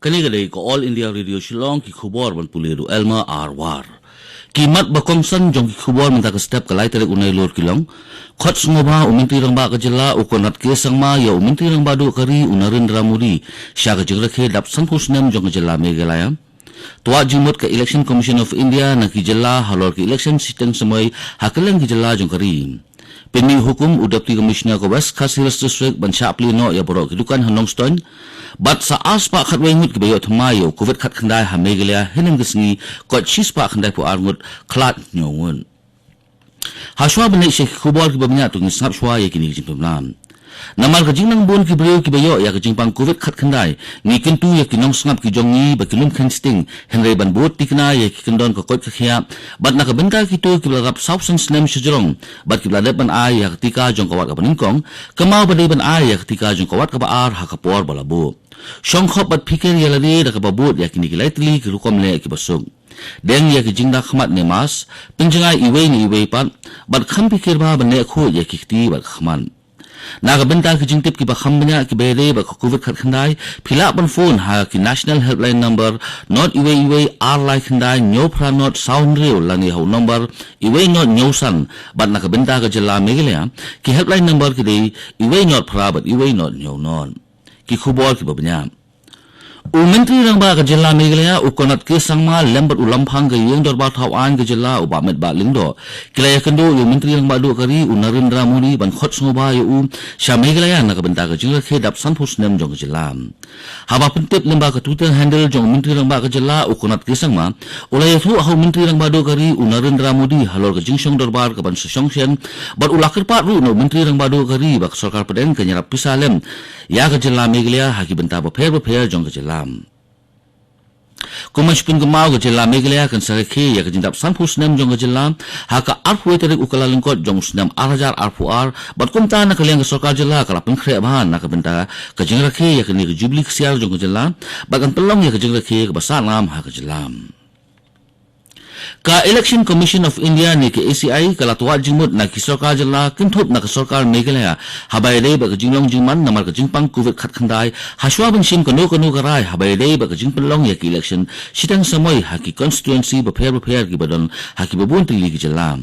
Kani ko All India Radio Shillong ki khubor ban puliru Elma Arwar. Kimat bakomsan jong ki khubor minta ka step kalai tere unai lor kilong. Khot sungoba uminti rang ba ka jela ukonat ke sangma ya uminti rang ba do kari Narendra Modi sya ka jengrakhe dap sanpusnem jong jela megalaya. Tua jumut ke Election Commission of India na ki jela halor ki election system samai hakalang ki jela jong kari. Peni hukum Deputy Commissioner ko West Coast Hills District ban Shapli no ya borok kidukan Hanong Stone. Bat sa aspa khat wengut ke bayo thmayo COVID khat khandai ha megalia hinam gisngi ko chispa khandai po arngut khlat nyongun. Haswa bane she khubol ki babnya tu ngisap shwa ye kini jimpam. Namal ka jingnang bon ki bayo ya ka jingpang COVID khat khandai ngi kintu ye kinong sngap ki jongi ba kilum khansting henry ban bot tikna ye kindon ko kot khia bat na ka benta ki tu ki blap substance snem shjrong bat ki blade ban ai ya tika jong kawat ka paningkong kamau bade ban ai ya tika jong kawat ka ba ar ha ka por balabo Shongkhop bat pikir ya lari da ka babut ya kini kilai tli ki rukom le ki basung deng ya ki jingda khmat ne mas pinjangai iwe ni iwe pat bat kham pikir ba ban ne khu ya ki ti bat khman Naga benta ki jingtip ki bakham banya ki bere ba COVID khat khandai phila ban phone ha ki national helpline number not iwe r like khandai nyo phra not sound real lani ho number iwe not nyo san bat naga benta ka jela megelya ki helpline number ki dei iwe not phra bat iwe not nyo non ki khubor ki babnya Menteri rang ba ka jela megelya ukonat ke sangma lembat ulampang ke yeng dor ba thawan ke jela ubamet ba lingdo kilaya kendo menteri rang ba do kari Narendra Modi ban khot sngoba yu sha megelya na ka benta ka jinga khe dap sanphus nem jong jela haba pentep lemba ka Twitter handle jong menteri rang ba ka jela ukonat ke sangma ulai thu ho menteri rang ba do kari Narendra Modi halor ka jingsong dor bar ka ban song sen bat ulakir pa ru no menteri rang ba do kari bak sarkar paden ke nyarap pisalem ya ka jela megelya haki benta ba pher jong ka jela Kumashpin gemau ke jela megalaya kan sarekhe ya ke jindap sanpus nem jong ke jela haka arfu terik ukala lingkot jong snem arajar arfu ar bat kumta na kaliang ke sarkar jela kala pengkhre bahan na ke benta ke jingrakhe ya ke ni ke jubli kesiar jong ke jela bagan pelong ya ke jingrakhe ke basalam ha ke jela Ka Election Commission of India ni ke ACI kala tuat jimut na ki sarkar jela kinthop na ke sarkar megalaya habai re ba ke jinglong jingman namar ke jingpang COVID khat khandai haswa ban sim kono karai habai re ba ke jingpelong ya ki election sitang samoy haki constituency ba pher ki badon haki babun tili ki jela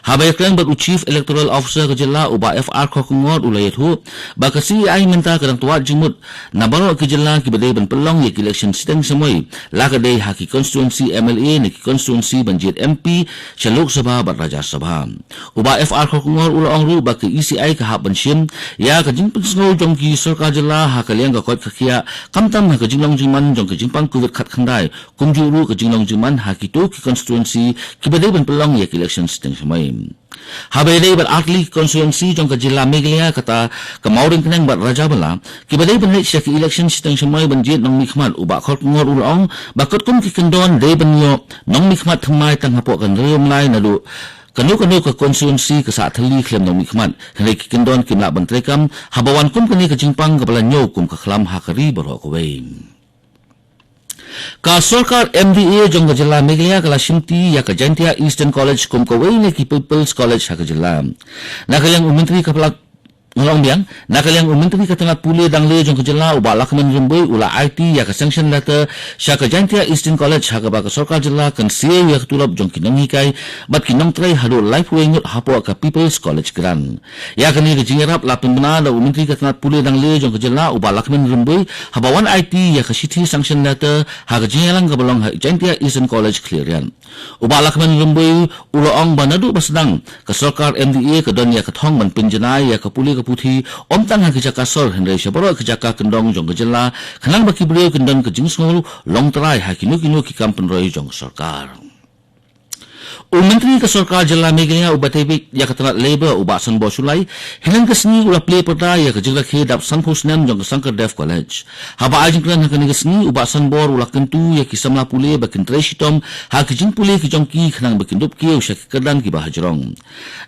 Habai klang bat Chief Electoral Officer ke jela uba FR khokngor ulayat hu ba ka CI minta kadang tuat jimut na baro ke jela ki badai ban pelong ya ki election sitang samoy la ka dei haki constituency MLA ni ki constituency banjit MP sa Lok Sabha bat Rajya Sabha uba FR khokngor ulong ru ba ke ECI ka hap ban sim ya ka jingpeng sngo jong ki sarkar jela ha ka liang ka kot khia kamtam ha ka jinglong jingman jong ka jingpang COVID khat khandai kumju ru ka jinglong jingman ha ki to ki constituency ki badai ban pelong ya ki election sitang Habai dei bat atli constituency jong ka jela megalaya kata kamauring kenang bat raja bala ki badai ban lek ki election sitang samai banjit nong mikmat uba khot ngor ulong bakot kum ki kendon dei ban yo nong mikmat thamai tang hapok kan reum lai na lu kanu ka constituency ka sa thali khlem nong mikmat henai ki kendon kimla ban trekam habawan kum kani ka jingpang ka bala nyo kum ka khlam ha kari baro ko wei Ka sarkar MDA jong ka jela megalaya kala simti ya ka Jaintia Eastern College kum ka wei ne ki People's College ha ka jela nakalang menteri ka pala ngolong biang nakalang menteri ka tengah pule dang le jong ka jela uba lakman rumboi ula IT ya ka sanction letter sya ka Jaintia Eastern College ha ka ba ka sarkar jela kan sie ya ka tulap jong kinong hikai bat kinong try hado life wengut hapo ka People's College gran ya ka ni ka jingarap lapin bana da menteri ka tengah pule dang le jong ka jela uba lakman rumboi habawan IT ya ka city sanction letter ha ka jingalang ka balong Jaintia Eastern College clearian uba lakman rumboi uloong banadu basdang ka sarkar MDA ka don ya ka thong ban pinjanai ya ka pule puthi omtang ha kijaka sor henry shabaro kijaka kendong jong kejela khanang baki brio kendon ke jingsngol long trai ha kinu ki kampen roi jong sarkar Menteri ke sarkar jela megalaya ubatebik ya katrat labor ubasan bosulai henang kesni ula play perda ya ke jela khedap sanphus nem jong Sankar Dev College haba ajing kran hakani kesni ubasan bor ula kentu ya kisamla pule bakin treshitom ha kijing pule ki jong ki khanang bakin dup ki usha kedan ki bahajrong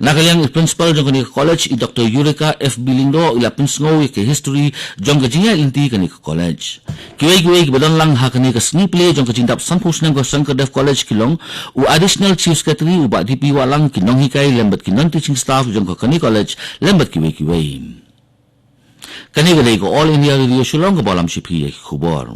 nakaliang principal jong kani college i Dr. Eureka F Bilindo ila pinsngo ya ke history jong jinga inti kani college kiwei ki badan lang hakani kesni play jong jindap sanphus nem ko Sankar Dev College kilong u additional chief secretary uba DP walang kinong hikai lembat kinon teaching staff jong ka kani college lembat kiwei kani gadai ko All India Radio Shillong ka balam sipi ya khubor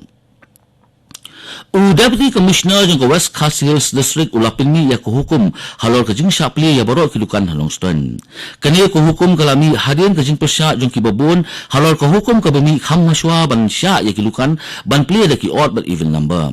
Deputy Commissioner jong West Khas Hills District ulapin ni ya hukum halor kajing syapli ya baro kilukan halongstone. Kani hukum kalami hadian kajing persya jong kibabun halor hukum kabami kham maswa ban sya ya kilukan ban pli da ki odd but even number.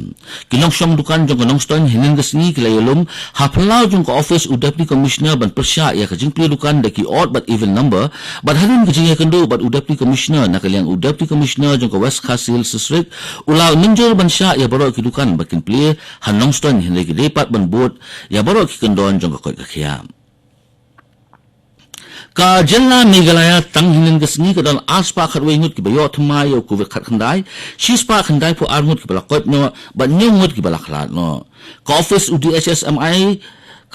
Kilong syong dukan jong halongstone hinin gasni kilayolum haplau jong office Deputy Commissioner ban persya ya kajing pli dukan da ki odd but even number ban hadian kajing ya kendo but Deputy Commissioner nakaliang Deputy Commissioner jong West Khas Hills District ulaw ninjol ban sya ya baro dukan bakin pli hanongstone hindi kidepat ban bot ya baro kikendon jong kakoy kakiam. Ka Jilla Meghalaya tang hinin gasni kadon aspa khatwengut ki bayo thmai yo covid khat khandai shispa khandai po arngut ki balakot no ban nyongut ki balaklat no. Ka office UDHSMI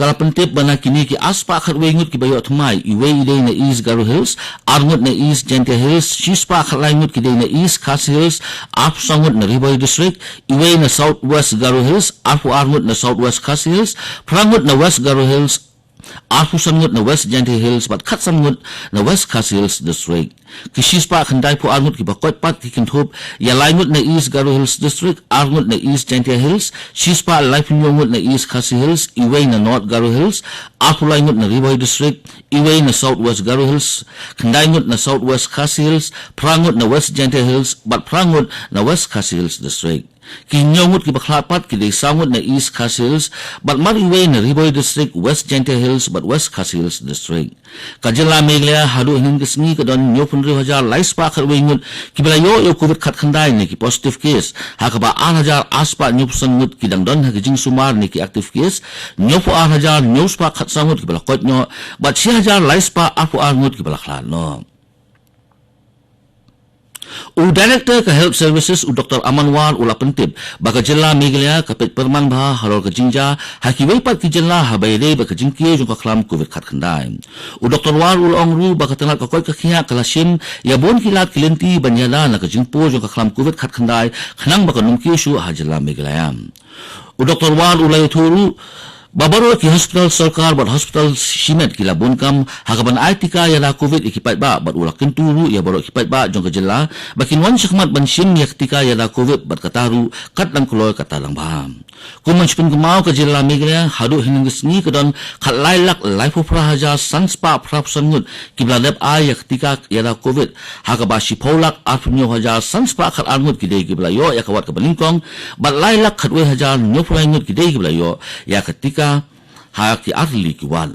kala pentip bana kini ki aspa khatwengut ki bayo thmai iwe ide na East Garo Hills arngut na East Gentle Hills shispa khatlaingut ki de na East Khas Hills ap sangut na Riboy District iwe na Southwest Garo Hills apu arngut na Southwest Khas Hills prangut na West Garo Hills apu sangut na West Gentle Hills bat khat sangut na West Khas Hills District kishispa khandai po arngut ki bakot pat ki kinthop ya laingut na East Garo Hills District arngut na East Gentle Hills shispa laipungut na East Khas Hills iwe na North Garo Hills apu laingut na Riboy District iwe na Southwest Garo Hills khandai ngut na Southwest Khas Hills prangut na West Gentle Hills bat prangut na West Khas Hills District kinyongut ki baklapat ki desangut na East Khas Hills but mariwe na Riboy District West Gentle Hills but West Khas Hills District Kajilla Meghalaya hadu hinin kisni kadon nyopun 1000 laispa khatwengut ki balayo yo covid khat khandai ni ki positive case hakaba 8000 aspa nyopsangut ki dangdon ha kijing sumar ni ki active case nyopo 8000 nyospa khat sangut ki balakot no but 6000 laispa apu arngut ki balaklat no. Director ka Health Services Dr. Amanwar ula pentip baka Jilla Meghalaya kapit perman bah halor ka jingja hakiway pat ki Jilla habayre baka jingkie jong kaklam covid khat khandai Dr. War ula ongru baka tangat kakoy kakhiya kalasim ya bon kilat kilenti banyala na ka jingpo jong kaklam covid khat khandai khanang baka nungki shu ha Jilla Meghalaya Dr. War ula yuturu babaro ki hospital sarkar bat hospital simet kila bunkam hakaban aitika yala covid ikipat ba bat ulak kenturu ya baro ikipat ba jong kajela bakin wan syakmat ban sim yaktika yala covid bat kataru kat lang kuloy katalang baham kuman spin kemau kajela Meghalaya hadu hining gesni kadon khat lailak laifu prahaja sanspa prap sangut kibladep ay yaktika yala covid hakaba sipolak arpunyo haja sanspa khat arngut kidei kiblayo yakawat kabalingkong bat lailak khatwe haja nyopulaingut kidei kiblayo yakatika haki arli kiwal.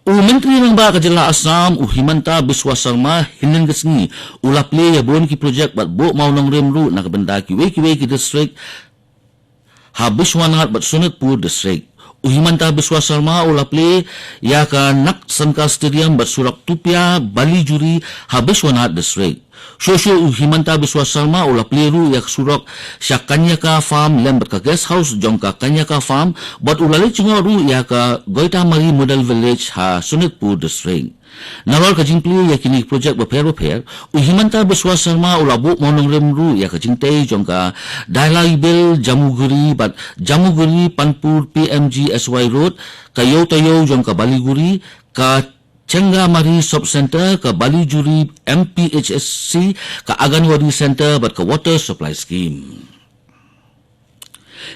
Menteri ng Baka Jilla Assam Himanta Biswa Sarma hining gasni ulaple ya bon ki project bat bo maunong remru nakabenda ki we ki district ha Biswanat bat Sunitpur district Himanta Biswa Sarma ulaple ya ka nak sanka stadium bat Surak Tupia Bali Juri ha Biswanat district Shosho Himanta Biswa Sarma ula pliru yak surok sya Kanyaka Farm lembat ka guest house jong ka Kanyaka Farm bat ulali cungoru yak Goita Mari Model Village ha Sunitpur district Nawal ka jingpli yak kini project baper Himanta Biswa Sarma ula bu monong remru yak jingtay jong ka Dailai Bill Jamuguri bat Jamuguri Panpur PMG SY Road kayo tayo jong ka Baliguri ka Cengga Mari Shop Center ke Bali Juri MPHSC ke Aganwadi Center bat ke Water Supply Scheme.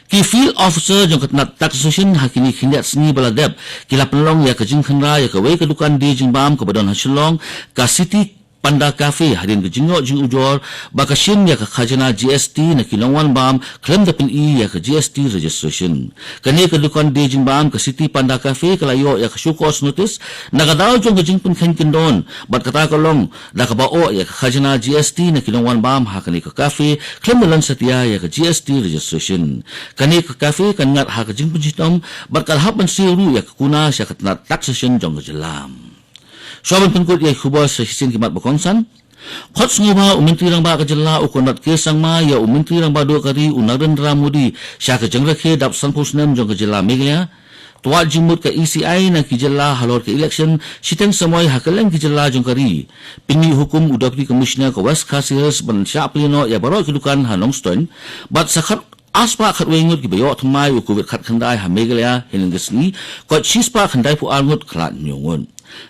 Ki field officer jong katnat taxation hakini khindiat sni baladeb kila penlong ya ke jingkhenra ya ke wei kedukan di jingbam ke badon hasilong ka city Panda Cafe hadin ke jingok jing ujor baka sim ya ke khajana GST na kilongwan bam claim da pin ya ke GST registration kani ke dukan di jingbam ke City Panda Cafe kalayo ya ke shukos notice nagadaw jong ke jingpun kendon bat kata kolong da ka bao ya ke khajana GST na kilongwan bam ha kani ke cafe claim lan setia ya ke GST registration kani ke cafe kan ngat ha ke jingpun jitom bat kalhap ban siru ya ke kuna sya ke taxation jong ke jelam Sobat pengkut ya khubos hisin kimat bakongsan Khots ngoba Menteri ng Baka Jilla ukonat kesang ma ya Menteri ng Bado kari Narendra Modi sya ke jengrakhe dap sanpusnem jong ke Jilla Meghalaya tuat jimut ke ECI na ki Jilla halor ke election siteng samoy hakaleng ki Jilla jong kari pini hukum Deputy Commissioner ke West Khas Hills ban sya plino ya baro kedukan Hanongstone bat sakhat aspa khatwengut ki bayo thmai covid khat khandai ha Meghalaya hining gesni kot shispa khandai pu arngut klat nyongun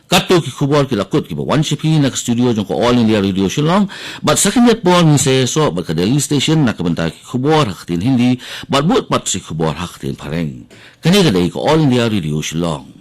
Kato ki kubor ki lakot ki ba one shipi nak studio jong ko All India Radio Shillong. But second yet po ni se so ba ka Delhi station nakabanta ki kubor hakatin hindi but but si kubor hakatin pareng. Kani kadai ko All India Radio Shillong.